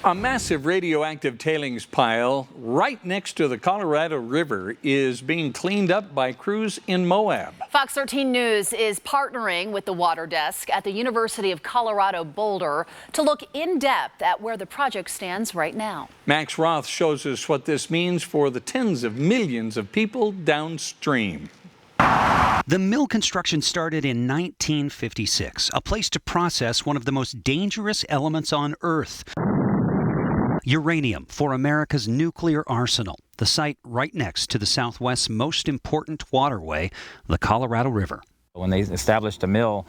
A massive radioactive tailings pile right next to the Colorado River is being cleaned up by crews in Moab. Fox 13 News is partnering with the Water Desk at the University of Colorado Boulder to look in depth at where the project stands right now. Max Roth shows us what this means for the tens of millions of people downstream. The mill construction started in 1956, a place to process one of the most dangerous elements on Earth. Uranium for America's nuclear arsenal, the site right next to the Southwest's most important waterway, the Colorado River. When they established a mill,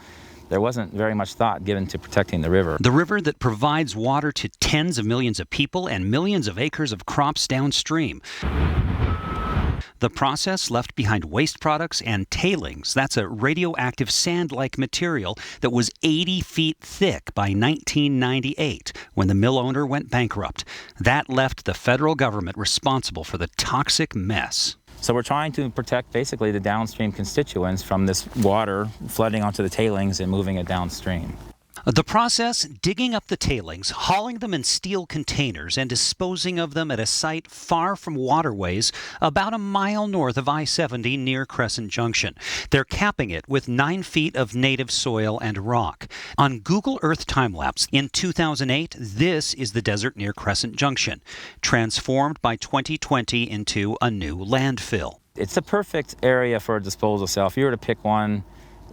there wasn't very much thought given to protecting the river. The river that provides water to tens of millions of people and millions of acres of crops downstream. The process left behind waste products and tailings. That's a radioactive sand-like material that was 80 feet thick by 1998 when the mill owner went bankrupt. That left the federal government responsible for the toxic mess. So we're trying to protect basically the downstream constituents from this water flooding onto the tailings and moving it downstream. The process, digging up the tailings, hauling them in steel containers, and disposing of them at a site far from waterways about a mile north of I-70 near Crescent Junction. They're capping it with 9 feet of native soil and rock. On Google Earth time-lapse in 2008, this is the desert near Crescent Junction, transformed by 2020 into a new landfill. It's the perfect area for a disposal cell. If you were to pick one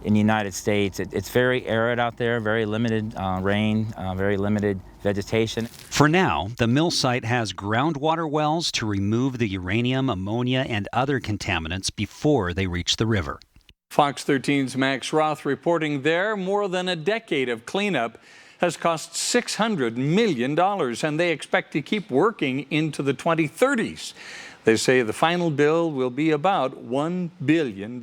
in the United States, it's very arid out there, very limited rain, very limited vegetation. For now, the mill site has groundwater wells to remove the uranium, ammonia, and other contaminants before they reach the river. Fox 13's Max Roth reporting there. More than a decade of cleanup has cost $600 million, and they expect to keep working into the 2030s. They say the final bill will be about $1 billion.